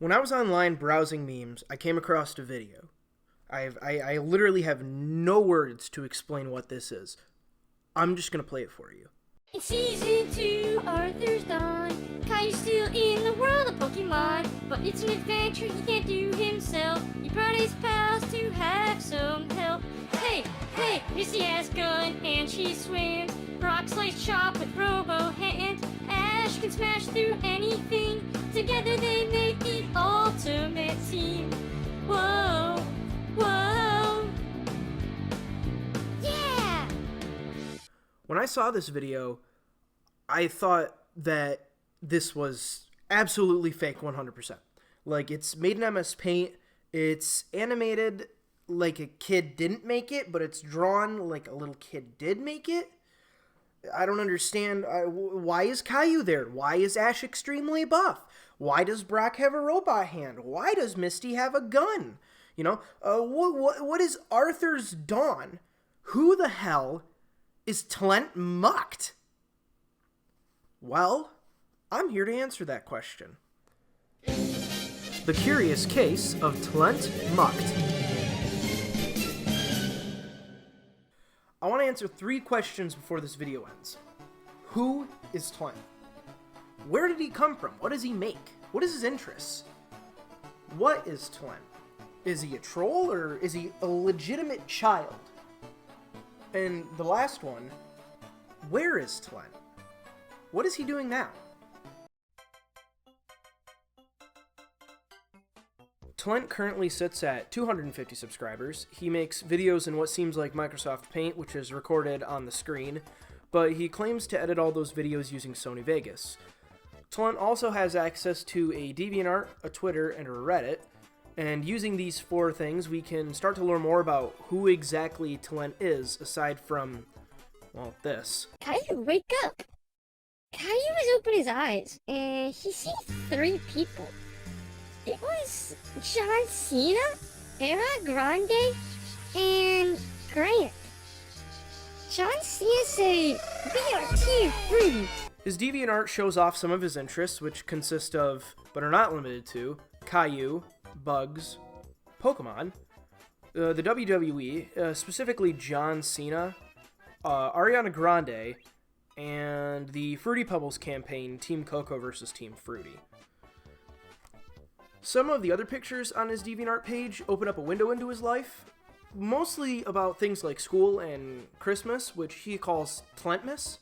When I was online browsing memes, I came across a video. I literally have no words to explain what this is. I'm just gonna play it for you. In Season 2, Arthur's gone. Caillou's still in the world of Pokemon, but it's an adventure he can't do himself. He brought his pals to have some help. Hey, Misty has gun and she swims. Brock slice chop with Robo hand. Ash can smash through anything. Together they make the ultimate team. Whoa, whoa, yeah! When I saw this video, I thought that this was absolutely fake 100%. Like, it's made in MS Paint, it's animated like a kid didn't make it, but it's drawn like a little kid did make it. I don't understand. Why is Caillou there? Why is Ash extremely buff? Why does Brock have a robot hand? Why does Misty have a gun? You know, what is Arthur's Dawn? Who the hell is Tlent mucked? Well, I'm here to answer that question. The Curious Case of Tlent Mucked. I want to answer 3 questions before this video ends. Who is Tlent? Where did he come from? What does he make? What is his interests? What is Tlent? Is he a troll or is he a legitimate child? And the last one, where is Tlent? What is he doing now? Tlent currently sits at 250 subscribers. He makes videos in what seems like Microsoft Paint, which is recorded on the screen, but he claims to edit all those videos using Sony Vegas. Tlent also has access to a DeviantArt, a Twitter, and a Reddit, and using these 4 things, we can start to learn more about who exactly Tlent is, aside from, well, this. Caillou, wake up! Caillou has opened his eyes, and he sees 3 people. It was John Cena, Ariana Grande, and Grant. John Cena said, "We are Team Fruity." His DeviantArt shows off some of his interests, which consist of, but are not limited to, Caillou, Bugs, Pokemon, the WWE, specifically John Cena, Ariana Grande, and the Fruity Pebbles campaign, Team Coco versus Team Fruity. Some of the other pictures on his DeviantArt page open up a window into his life, mostly about things like school and Christmas, which he calls Tlentmas.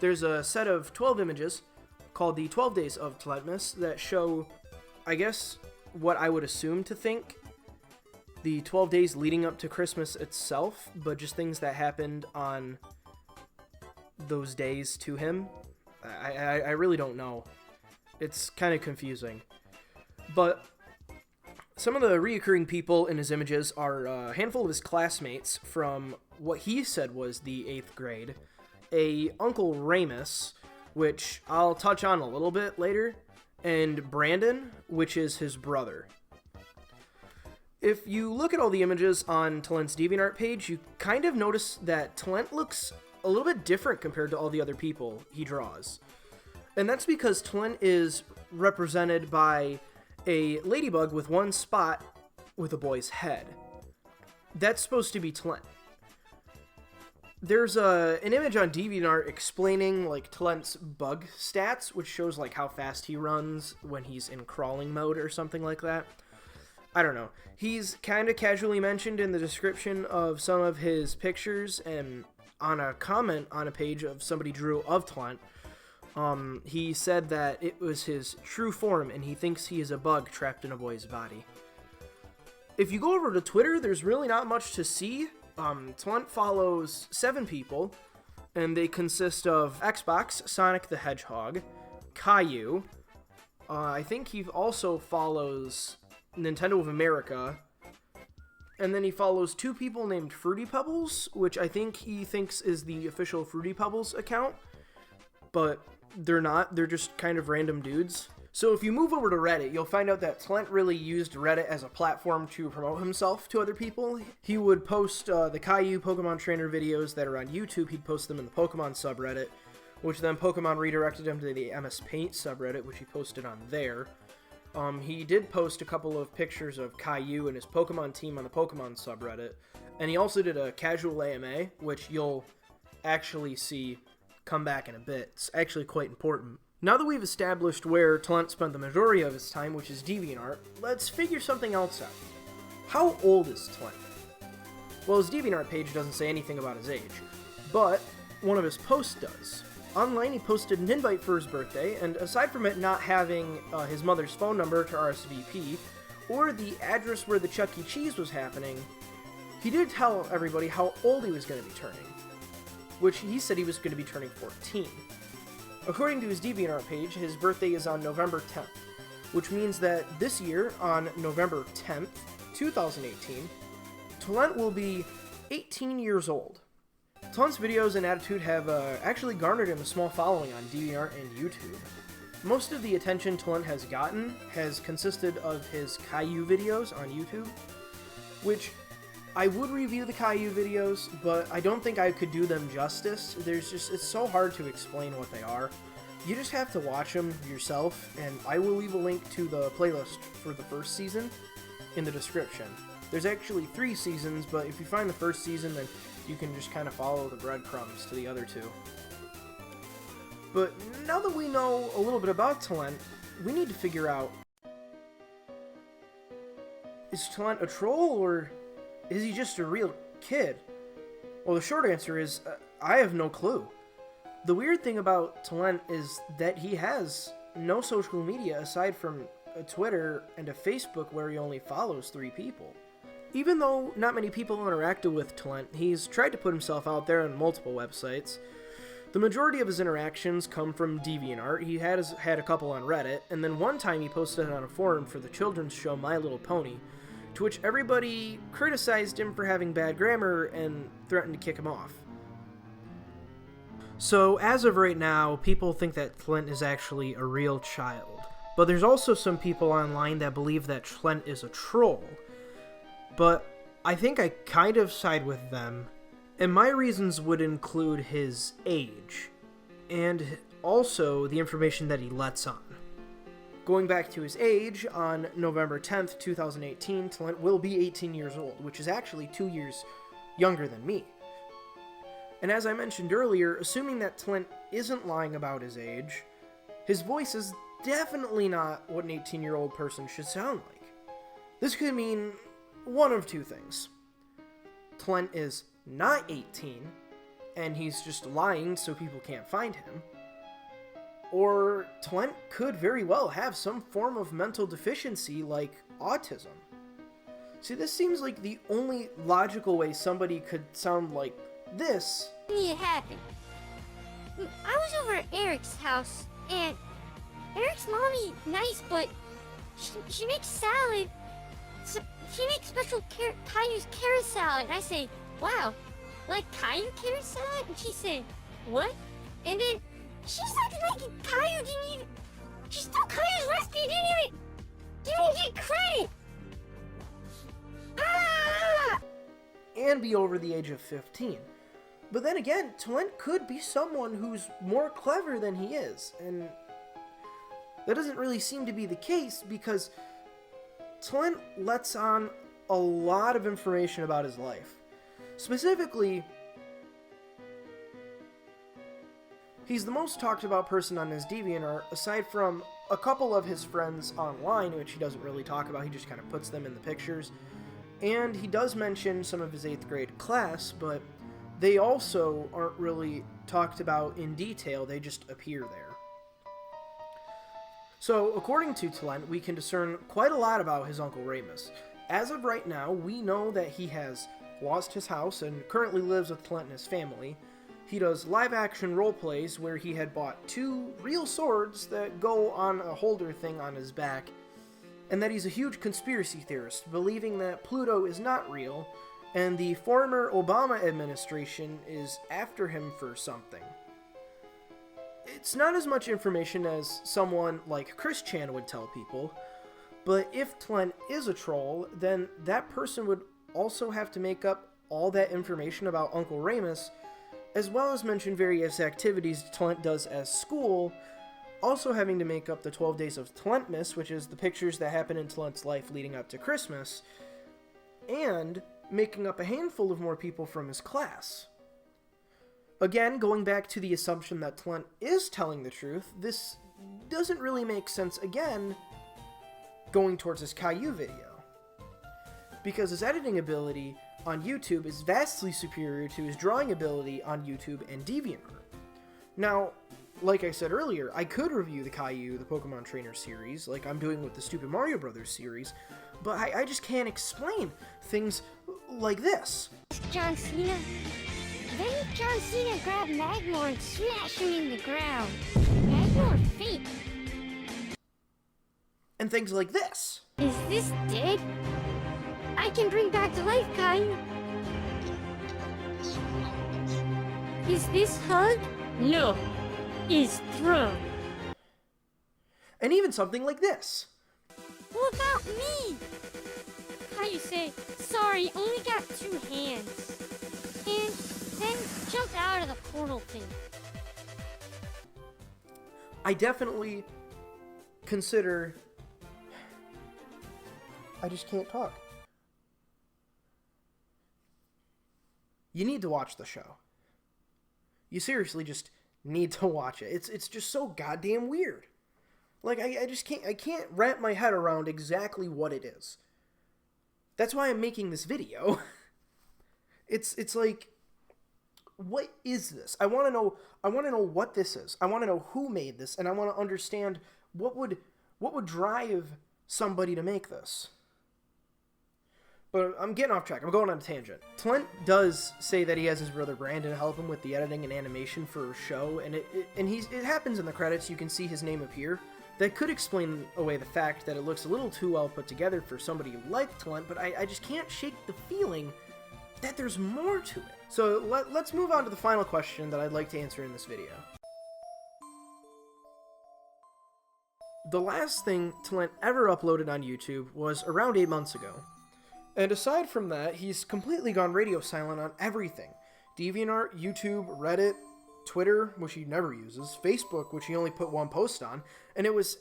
There's a set of 12 images called the 12 Days of Tlentmas that show, I guess, what I would assume to think the 12 days leading up to Christmas itself, but just things that happened on those days to him. I really don't know. It's kind of confusing. But some of the reoccurring people in his images are a handful of his classmates from what he said was the 8th grade, a Uncle Remus, which I'll touch on a little bit later, and Brandon, which is his brother. If you look at all the images on Tlent's DeviantArt page, you kind of notice that Tlent looks a little bit different compared to all the other people he draws. And that's because Tlent is represented by a ladybug with one spot with a boy's head. That's supposed to be Tlent. There's an image on DeviantArt explaining like Tlent's bug stats, which shows like how fast he runs when he's in crawling mode or something like that. I don't know. He's kind of casually mentioned in the description of some of his pictures, and on a comment on a page of somebody drew of Tlent, he said that it was his true form and he thinks he is a bug trapped in a boy's body. If you go over to Twitter, there's really not much to see. Tlent follows 7 people, and they consist of Xbox, Sonic the Hedgehog, Caillou, I think he also follows Nintendo of America, and then he follows 2 people named Fruity Pebbles, which I think he thinks is the official Fruity Pebbles account, but they're not. They're just kind of random dudes. So if you move over to Reddit, you'll find out that Tlent really used Reddit as a platform to promote himself to other people. He would post the Caillou Pokemon Trainer videos that are on YouTube. He'd post them in the Pokemon subreddit, which then Pokemon redirected him to the MS Paint subreddit, which he posted on there. He did post a couple of pictures of Caillou and his Pokemon team on the Pokemon subreddit, and he also did a casual AMA, which you'll actually see come back in a bit. It's actually quite important. Now that we've established where Tlent spent the majority of his time, which is DeviantArt, let's figure something else out. How old is Tlent? Well, his DeviantArt page doesn't say anything about his age, but one of his posts does. Online, he posted an invite for his birthday, and aside from it not having his mother's phone number to RSVP, or the address where the Chuck E. Cheese was happening, he did tell everybody how old he was going to be turning, which he said he was going to be turning 14. According to his DeviantArt page, his birthday is on November 10th, which means that this year, on November 10th, 2018, Tlent will be 18 years old. Tlent's videos and attitude have actually garnered him a small following on DeviantArt and YouTube. Most of the attention Tlent has gotten has consisted of his Caillou videos on YouTube, which I would review the Caillou videos, but I don't think I could do them justice. It's so hard to explain what they are. You just have to watch them yourself, and I will leave a link to the playlist for the first season in the description. There's actually 3 seasons, but if you find the first season, then you can just kind of follow the breadcrumbs to the other 2. But now that we know a little bit about Tlent, we need to figure out, is Tlent a troll, or is he just a real kid? Well, the short answer is, I have no clue. The weird thing about Tlent is that he has no social media aside from a Twitter and a Facebook where he only follows 3 people. Even though not many people interacted with Tlent, he's tried to put himself out there on multiple websites. The majority of his interactions come from DeviantArt. He had a couple on Reddit, and then one time he posted on a forum for the children's show My Little Pony, to which everybody criticized him for having bad grammar and threatened to kick him off. So, as of right now, people think that Tlent is actually a real child. But there's also some people online that believe that Tlent is a troll. But I think I kind of side with them, and my reasons would include his age, and also the information that he lets on. Going back to his age, on November 10th, 2018, Tlent will be 18 years old, which is actually 2 years younger than me. And as I mentioned earlier, assuming that Tlent isn't lying about his age, his voice is definitely not what an 18-year-old person should sound like. This could mean one of 2 things. Tlent is not 18, and he's just lying so people can't find him. Or Tlent could very well have some form of mental deficiency like autism. See, this seems like the only logical way somebody could sound like this. It happened. I was over at Eric's house, and Eric's mommy nice, but she makes salad. So she makes special Caillou's carrot salad. And I say, wow, like Caillou carrot salad? And she said, what? And then she started making Caillou didn't even. She stole Caillou's recipe and didn't even get credit. Ah! And be over the age of 15. But then again, Tlent could be someone who's more clever than he is, and that doesn't really seem to be the case because Tlent lets on a lot of information about his life. Specifically, he's the most talked about person on his DeviantArt, aside from a couple of his friends online, which he doesn't really talk about, he just kind of puts them in the pictures. And he does mention some of his 8th grade class, but they also aren't really talked about in detail, they just appear there. So, according to Tlent, we can discern quite a lot about his Uncle Remus. As of right now, we know that he has lost his house and currently lives with Tlent and his family. He does live-action roleplays where he had bought 2 real swords that go on a holder thing on his back, and that he's a huge conspiracy theorist, believing that Pluto is not real, and the former Obama administration is after him for something. It's not as much information as someone like Chris Chan would tell people, but if Tlent is a troll, then that person would also have to make up all that information about Uncle Remus, as well as mention various activities Tlent does at school, also having to make up the 12 days of Tlentmas, which is the pictures that happen in Tlent's life leading up to Christmas, and making up a handful of more people from his class. Again, going back to the assumption that Tlent is telling the truth, this doesn't really make sense again going towards his Caillou video, because his editing ability on YouTube is vastly superior to his drawing ability on YouTube and DeviantArt. Now, like I said earlier, I could review the Caillou, the Pokemon Trainer series, like I'm doing with the Stupid Mario Brothers series, but I just can't explain things like this. John Cena. Then John Cena grabbed Magmar and smashed him in the ground. Magmar fake. And things like this. Is this dead? I can bring back to life, Caillou. Is this hug? No. Is throw. And even something like this. What about me? Caillou say, sorry, only got 2 hands. And then jumped out of the portal thing. I definitely consider... I just can't talk. You need to watch the show. You seriously just need to watch it. It's just so goddamn weird. Like, I just can't wrap my head around exactly what it is. That's why I'm making this video. It's like, what is this? I want to know what this is. I want to know who made this, and I want to understand what would drive somebody to make this. But I'm getting off track. I'm going on a tangent. Tlent does say that he has his brother Brandon help him with the editing and animation for a show, and it happens in the credits. You can see his name appear. That could explain away the fact that it looks a little too well put together for somebody like Tlent, but I just can't shake the feeling that there's more to it. So let's move on to the final question that I'd like to answer in this video. The last thing Tlent ever uploaded on YouTube was around 8 months ago. And aside from that, he's completely gone radio silent on everything. DeviantArt, YouTube, Reddit, Twitter, which he never uses, Facebook, which he only put 1 post on, and it was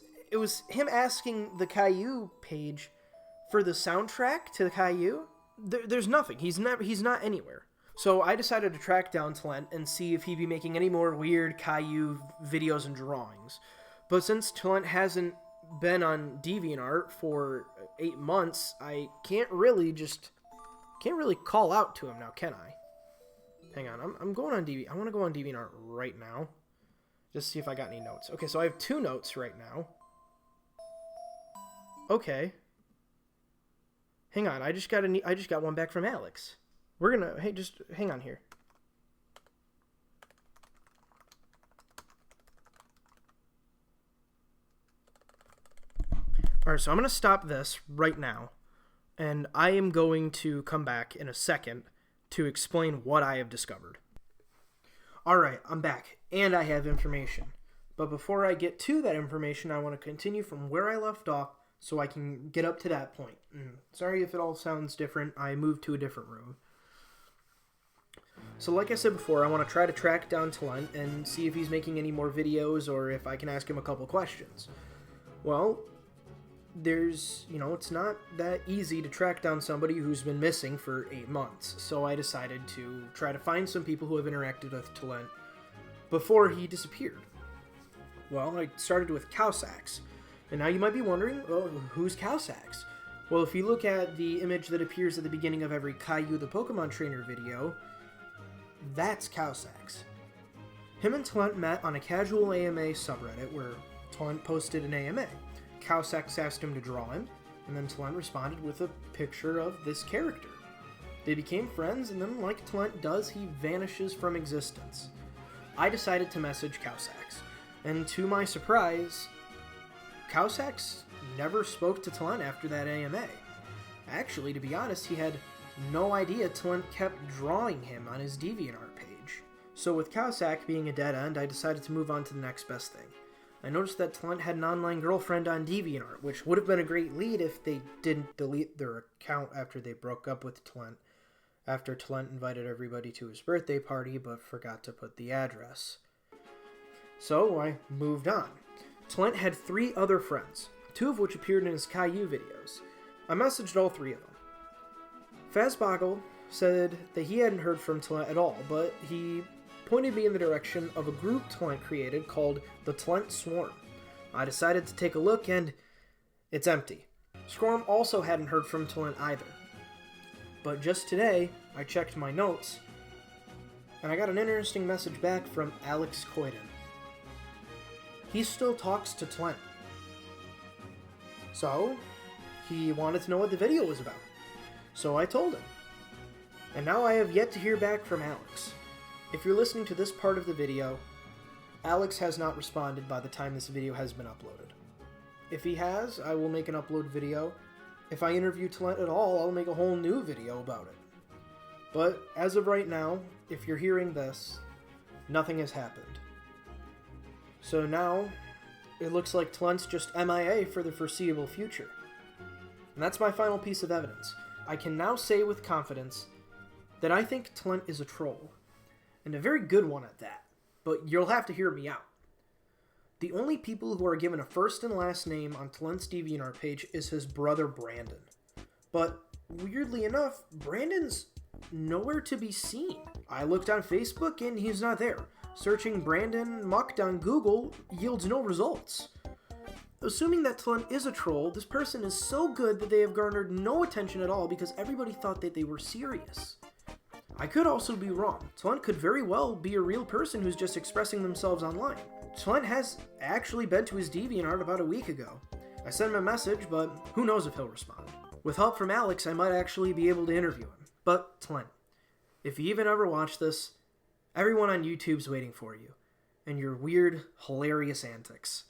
him asking the Caillou page for the soundtrack to the Caillou. There's nothing. He's not anywhere. So I decided to track down Tlent and see if he'd be making any more weird Caillou videos and drawings. But since Tlent hasn't been on DeviantArt for 8 months, I can't really call out to him now, can I? Hang on, I'm going on I want to go on DeviantArt right now, just see if I got any notes. Okay, so I have 2 notes right now. Okay. Hang on, I just got one back from Alex. Hey, just hang on here. Alright, so I'm going to stop this right now, and I am going to come back in a second to explain what I have discovered. Alright, I'm back, and I have information. But before I get to that information, I want to continue from where I left off so I can get up to that point. Sorry if it all sounds different, I moved to a different room. So like I said before, I want to try to track down Tlent and see if he's making any more videos or if I can ask him a couple questions. Well, it's not that easy to track down somebody who's been missing for 8 months. So I decided to try to find some people who have interacted with Tlent before he disappeared. Well, I started with Cowsax. And now you might be wondering, well, who's Cowsax? Well, if you look at the image that appears at the beginning of every Caillou the Pokemon Trainer video, that's Cowsax. Him and Tlent met on a casual AMA subreddit where Tlent posted an AMA. Cowsax asked him to draw him, and then Tlent responded with a picture of this character. They became friends, and then, like Tlent does, he vanishes from existence. I decided to message Cowsax, and to my surprise, Cowsax never spoke to Tlent after that AMA. Actually, to be honest, he had no idea Tlent kept drawing him on his DeviantArt page. So with Cowsax being a dead end, I decided to move on to the next best thing. I noticed that Tlent had an online girlfriend on DeviantArt, which would have been a great lead if they didn't delete their account after they broke up with Tlent, after Tlent invited everybody to his birthday party but forgot to put the address. So I moved on. Tlent had 3 other friends, 2 of which appeared in his Caillou videos. I messaged all 3 of them. Fazboggle said that he hadn't heard from Tlent at all, but he pointed me in the direction of a group Tlent created called the Tlent Swarm. I decided to take a look, and it's empty. Swarm also hadn't heard from Tlent either. But just today, I checked my notes, and I got an interesting message back from Alex Coyden. He still talks to Tlent. So, he wanted to know what the video was about. So I told him. And now I have yet to hear back from Alex. If you're listening to this part of the video, Alex has not responded by the time this video has been uploaded. If he has, I will make an upload video. If I interview Tlent at all, I'll make a whole new video about it. But as of right now, if you're hearing this, nothing has happened. So now, it looks like Tlent's just MIA for the foreseeable future. And that's my final piece of evidence. I can now say with confidence that I think Tlent is a troll. And a very good one at that. But you'll have to hear me out. The only people who are given a first and last name on Tlent's DeviantArt page is his brother Brandon. But weirdly enough, Brandon's nowhere to be seen. I looked on Facebook and he's not there. Searching Brandon Mucked on Google yields no results. Assuming that Tlent is a troll, this person is so good that they have garnered no attention at all because everybody thought that they were serious. I could also be wrong. Tlent could very well be a real person who's just expressing themselves online. Tlent has actually been to his DeviantArt about a week ago. I sent him a message, but who knows if he'll respond. With help from Alex, I might actually be able to interview him. But, Tlent, if you even ever watch this, everyone on YouTube's waiting for you, and your weird, hilarious antics.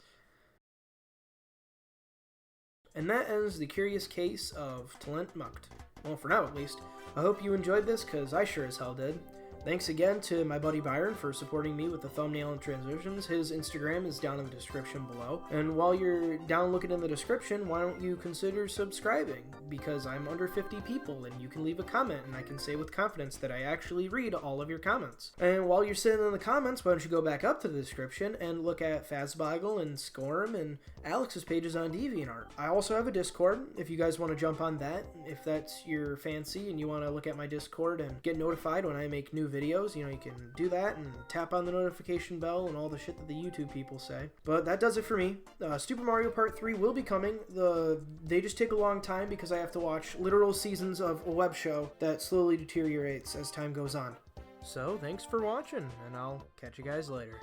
And that ends the curious case of Tlent Mucked. Well, for now at least. I hope you enjoyed this, because I sure as hell did. Thanks again to my buddy Byron for supporting me with the thumbnail and transitions. His Instagram is down in the description below. And while you're down looking in the description, why don't you consider subscribing? Because I'm under 50 people, and you can leave a comment, and I can say with confidence that I actually read all of your comments. And while you're sitting in the comments, why don't you go back up to the description and look at Fazboggle and Scorm and Alex's pages on DeviantArt. I also have a Discord, if you guys want to jump on that, if that's your fancy and you want to look at my Discord and get notified when I make new videos, you can do that and tap on the notification bell and all the shit that the YouTube people say. But that does it for me. Super Mario Part 3 will be coming. They just take a long time because I have to watch literal seasons of a web show that slowly deteriorates as time goes on. So, thanks for watching, and I'll catch you guys later.